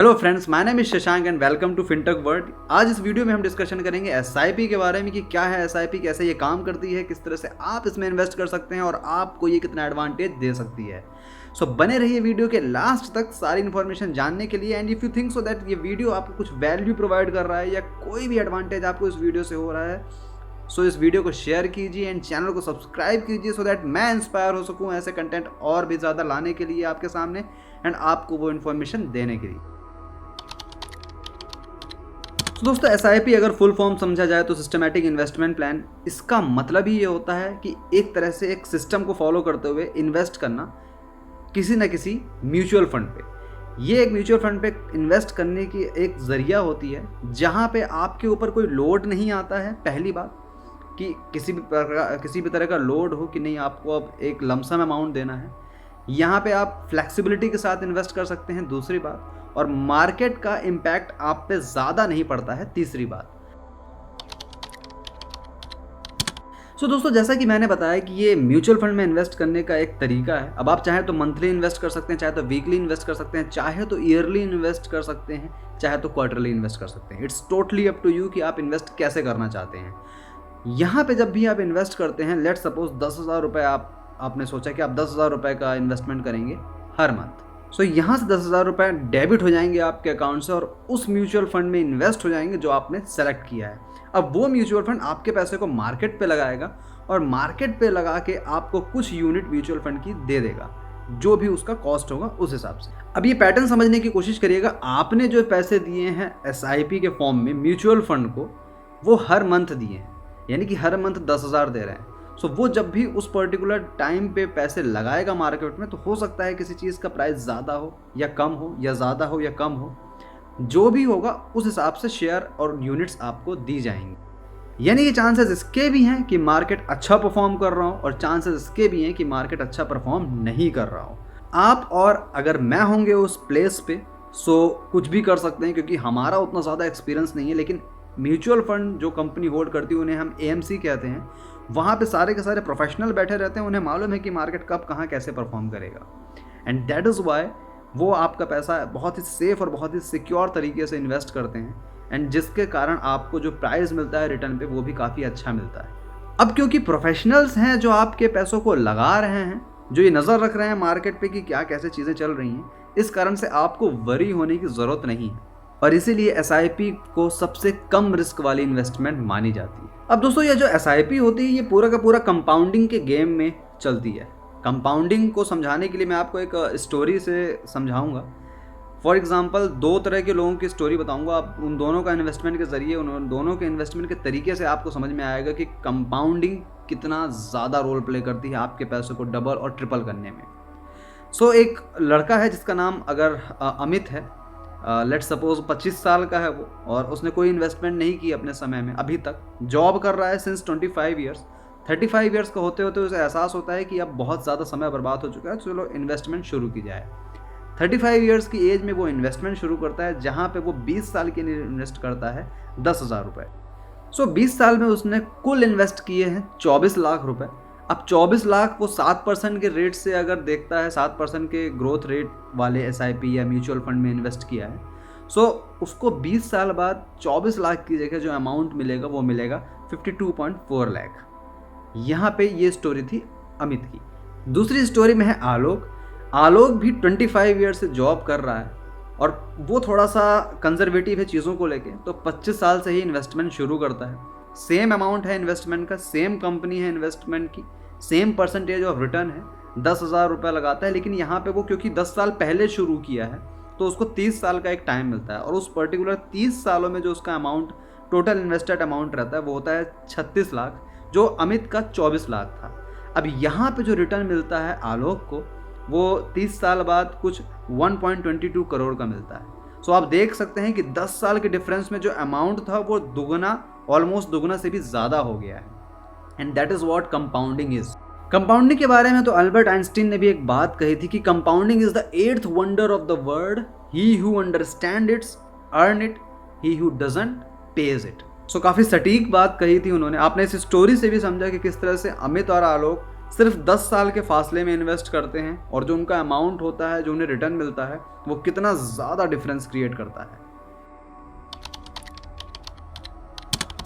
Hello friends, my name is Shashank and welcome to fintech world. आज इस video में हम डिस्कशन करेंगे एसआईपी के बारे में कि क्या है एसआईपी, कैसे ये काम करती है, किस तरह से आप इसमें इन्वेस्ट कर सकते हैं और आपको ये कितना एडवांटेज दे सकती है। सो बने रहिए वीडियो के लास्ट तक सारी इन्फॉर्मेशन जानने के लिए। And if you think so that ये वीडियो आपको कुछ वैल्यू प्रोवाइड कर रहा है या कोई भी एडवांटेज आपको इस वीडियो से हो रहा है, सो इस वीडियो को शेयर कीजिए एंड चैनल को सब्सक्राइब कीजिए सो दैट मैं इंस्पायर हो सकूँ ऐसे कंटेंट और भी ज़्यादा लाने के लिए आपके सामने एंड आपको वो इन्फॉर्मेशन देने के लिए। तो दोस्तों, एसआईपी अगर फुल फॉर्म समझा जाए तो सिस्टमैटिक इन्वेस्टमेंट प्लान। इसका मतलब ही ये होता है कि एक तरह से एक सिस्टम को फॉलो करते हुए इन्वेस्ट करना किसी न किसी म्यूचुअल फंड पे। ये एक म्यूचुअल फंड पे इन्वेस्ट करने की एक ज़रिया होती है जहाँ पे आपके ऊपर कोई लोड नहीं आता है। पहली बात कि किसी भी तरह का लोड हो कि नहीं आपको अब एक लमसम अमाउंट देना है। यहाँ पे आप फ्लेक्सिबिलिटी के साथ इन्वेस्ट कर सकते हैं, दूसरी बात, और मार्केट का इम्पैक्ट आप पे ज़्यादा नहीं पड़ता है, तीसरी बात। सो दोस्तों, जैसा कि मैंने बताया कि ये म्यूचुअल फंड में इन्वेस्ट करने का एक तरीका है। अब आप चाहे तो मंथली इन्वेस्ट कर सकते हैं, चाहे तो वीकली इन्वेस्ट कर सकते हैं, चाहे तो ईयरली इन्वेस्ट कर सकते हैं, चाहे तो क्वार्टरली इन्वेस्ट कर सकते हैं। It's totally up to you कि आप इन्वेस्ट कैसे करना चाहते हैं। यहाँ पे जब भी आप इन्वेस्ट करते हैं, लेट सपोज 10,000 रुपये आपने सोचा कि आप 10,000 रुपये का इन्वेस्टमेंट करेंगे हर मंथ। सो यहाँ से 10,000 रुपये डेबिट हो जाएंगे आपके अकाउंट से और उस म्यूचुअल फंड में इन्वेस्ट हो जाएंगे जो आपने सेलेक्ट किया है। अब वो म्यूचुअल फंड आपके पैसे को मार्केट पे लगाएगा और मार्केट पे लगा के आपको कुछ यूनिट म्यूचुअल फंड की दे देगा, जो भी उसका कॉस्ट होगा उस हिसाब से। अब ये पैटर्न समझने की कोशिश करिएगा। आपने जो पैसे दिए हैं एसआईपी के फॉर्म में म्यूचुअल फंड को, वो हर मंथ दिए हैं, यानी कि हर मंथ 10,000 दे रहे हैं। सो वो जब भी उस पर्टिकुलर टाइम पे पैसे लगाएगा मार्केट में, तो हो सकता है किसी चीज़ का प्राइस ज़्यादा हो या कम हो, या ज़्यादा हो या कम हो, जो भी होगा उस हिसाब से शेयर और यूनिट्स आपको दी जाएंगी। यानी कि चांसेस इसके भी हैं कि मार्केट अच्छा परफॉर्म कर रहा हो और चांसेस इसके भी हैं कि मार्केट अच्छा परफॉर्म नहीं कर रहा हो। आप और अगर मैं होंगे उस प्लेस पे, सो कुछ भी कर सकते हैं, क्योंकि हमारा उतना ज़्यादा एक्सपीरियंस नहीं है। लेकिन म्यूचुअल फंड जो कंपनी होल्ड करती है, उन्हें हम एएमसी कहते हैं, वहाँ पे सारे के सारे प्रोफेशनल बैठे रहते हैं। उन्हें मालूम है कि मार्केट कब कहाँ कैसे परफॉर्म करेगा। एंड दैट इज़ वाई वो आपका पैसा बहुत ही सेफ और बहुत ही सिक्योर तरीके से इन्वेस्ट करते हैं, एंड जिसके कारण आपको जो प्राइस मिलता है रिटर्न पे, वो भी काफ़ी अच्छा मिलता है। अब क्योंकि प्रोफेशनल्स हैं जो आपके पैसों को लगा रहे हैं, जो ये नज़र रख रहे हैं मार्केट पे कि क्या कैसे चीज़ें चल रही हैं, इस कारण से आपको वरी होने की ज़रूरत नहीं है और इसीलिए एसआईपी को सबसे कम रिस्क वाली इन्वेस्टमेंट मानी जाती है। अब दोस्तों, ये जो एसआईपी होती है, ये पूरा का पूरा कंपाउंडिंग के गेम में चलती है। कंपाउंडिंग को समझाने के लिए मैं आपको एक स्टोरी से समझाऊंगा। फॉर एग्जांपल, दो तरह के लोगों की स्टोरी बताऊंगा। आप उन दोनों का इन्वेस्टमेंट के ज़रिए, उन दोनों के इन्वेस्टमेंट के तरीके से आपको समझ में आएगा कि कंपाउंडिंग कितना ज़्यादा रोल प्ले करती है आपके पैसों को डबल और ट्रिपल करने में। सो एक लड़का है जिसका नाम अगर अमित है, लेट्स सपोज 25 साल का है वो, और उसने कोई इन्वेस्टमेंट नहीं की अपने समय में अभी तक। जॉब कर रहा है सिंस 25 ईयर्स। 35 ईयर्स का होते होते उसे एहसास होता है कि अब बहुत ज़्यादा समय बर्बाद हो चुका है, चलो इन्वेस्टमेंट शुरू की जाए। 35 ईयर्स की एज में वो इन्वेस्टमेंट शुरू करता है, जहाँ पे वो 20 साल के लिए इन्वेस्ट करता है 10,000 रुपये। सो 20 साल में उसने कुल इन्वेस्ट किए हैं 24 लाख रुपये। अब 24 लाख वो 7% के रेट से अगर देखता है, 7% के ग्रोथ रेट वाले एसआईपी या म्यूचुअल फंड में इन्वेस्ट किया है, सो उसको 20 साल बाद 24 लाख की जगह जो अमाउंट मिलेगा वो मिलेगा 52.4 लाख। यहाँ पे ये स्टोरी थी अमित की। दूसरी स्टोरी में है आलोक। आलोक भी 25 ईयर से जॉब कर रहा है और वो थोड़ा सा कंजर्वेटिव है चीज़ों को लेके, तो 25 साल से ही इन्वेस्टमेंट शुरू करता है। सेम अमाउंट है इन्वेस्टमेंट का, सेम कंपनी है इन्वेस्टमेंट की, सेम परसेंटेज ऑफ रिटर्न है, 10,000 रुपये लगाता है। लेकिन यहाँ पे वो क्योंकि 10 साल पहले शुरू किया है, तो उसको 30 साल का एक टाइम मिलता है, और उस पर्टिकुलर 30 सालों में जो उसका अमाउंट, टोटल इन्वेस्टेड अमाउंट रहता है, वो होता है 36 लाख, जो अमित का 24 लाख था। अब यहाँ पे जो रिटर्न मिलता है आलोक को, वो 30 साल बाद कुछ 1.22 करोड़ का मिलता है। सो आप देख सकते हैं कि 10 साल के डिफरेंस में जो अमाउंट था वो दुगना, ऑलमोस्ट दुगना से भी ज़्यादा हो गया है। And that is what compounding is. Compounding के बारे में तो अल्बर्ट आइंस्टीन ने भी एक बात कही थी कि compounding is the 8th wonder of the world, he who understand its earn it, he who doesn't pays it. So काफ़ी सटीक बात कही थी उन्होंने। आपने इस स्टोरी से भी समझा कि किस तरह से अमित और आलोक सिर्फ 10 साल के फासले में इन्वेस्ट करते हैं और जो उनका अमाउंट होता है, जो उन्हें रिटर्न मिलता है, वो कितना ज़्यादा डिफरेंस क्रिएट करता है।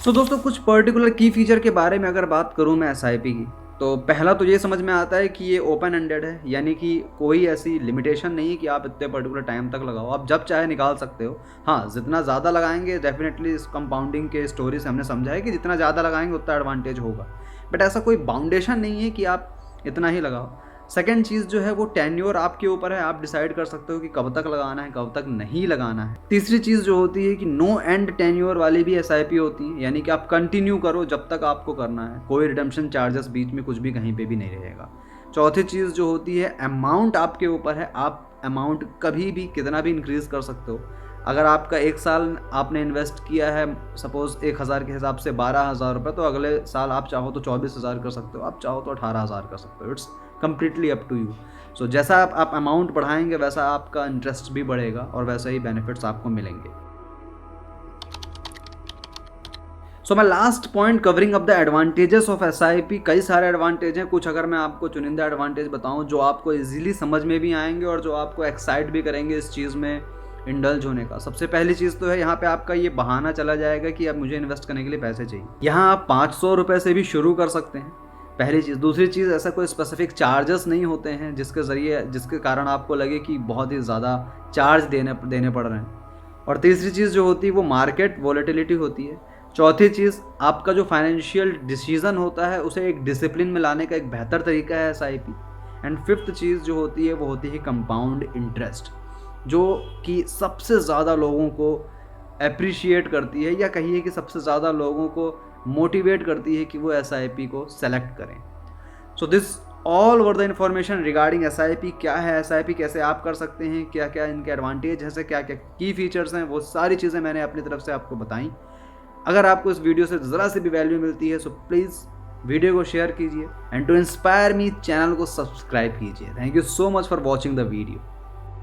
तो दोस्तों कुछ पर्टिकुलर की फीचर के बारे में अगर बात करूं मैं एसआईपी की, तो पहला तो ये समझ में आता है कि ये ओपन एंडेड है, यानी कि कोई ऐसी लिमिटेशन नहीं है कि आप इतने पर्टिकुलर टाइम तक लगाओ, आप जब चाहे निकाल सकते हो। हाँ, जितना ज़्यादा लगाएंगे डेफिनेटली, इस कंपाउंडिंग के स्टोरी से हमने समझा है कि जितना ज़्यादा लगाएंगे उतना एडवांटेज होगा, बट ऐसा कोई बाउंडेशन नहीं है कि आप इतना ही लगाओ। सेकेंड चीज़ जो है वो टेन्योर आपके ऊपर है, आप डिसाइड कर सकते हो कि कब तक लगाना है, कब तक नहीं लगाना है। तीसरी चीज़ जो होती है कि नो एंड टेन्योर वाली भी एसआईपी होती है, यानी कि आप कंटिन्यू करो जब तक आपको करना है, कोई रिडेम्पशन चार्जेस बीच में कुछ भी कहीं पे भी नहीं रहेगा। चौथी चीज़ जो होती है अमाउंट आपके ऊपर है, आप अमाउंट कभी भी कितना भी इंक्रीज़ कर सकते हो। अगर आपका 1 साल आपने इन्वेस्ट किया है सपोज़ 1000 के हिसाब से 12,000 रुपये, तो अगले साल आप चाहो तो 24,000 कर सकते हो, आप चाहो तो 18,000 कर सकते हो। It's completely up to you. So जैसा आप अमाउंट बढ़ाएंगे वैसा आपका इंटरेस्ट भी बढ़ेगा और वैसे ही बेनिफिट्स आपको मिलेंगे। So my last point covering up the advantages of SIP. कई सारे एडवांटेज हैं, कुछ अगर मैं आपको चुनिंदा एडवांटेज बताऊं जो आपको इजीली समझ में भी आएंगे और जो आपको एक्साइट भी करेंगे इस चीज़ में इंडल्ज होने का। सबसे पहली चीज़ तो है यहाँ पे आपका ये बहाना चला जाएगा कि अब मुझे इन्वेस्ट करने के लिए पैसे चाहिए। यहाँ आप 500 रुपये से भी शुरू कर सकते हैं, पहली चीज़। दूसरी चीज़, ऐसा कोई स्पेसिफिक चार्जेस नहीं होते हैं जिसके कारण आपको लगे कि बहुत ही ज़्यादा चार्ज देने पड़ रहे हैं। और तीसरी चीज़ जो होती है वो मार्केट वॉलेटिलिटी होती है। चौथी चीज़, आपका जो फाइनेंशियल डिसीजन होता है उसे एक डिसिप्लिन में लाने का एक बेहतर तरीका है एसआईपी। एंड फिफ्थ चीज़ जो होती है वो होती है कंपाउंड इंटरेस्ट, जो कि सबसे ज़्यादा लोगों को अप्रिशिएट करती है, या कहिए कि सबसे ज़्यादा लोगों को मोटिवेट करती है कि वो एसआईपी को सेलेक्ट करें। So this all over the information regarding SIP. क्या है एसआईपी, कैसे आप कर सकते हैं, क्या क्या इनके एडवांटेज हैं, क्या क्या की फीचर्स हैं, वो सारी चीज़ें मैंने अपनी तरफ से आपको बताई। अगर आपको इस वीडियो से ज़रा सी भी वैल्यू मिलती है सो प्लीज़ वीडियो को शेयर कीजिए and to inspire me channel को सब्सक्राइब कीजिए। Thank you so much for watching the video.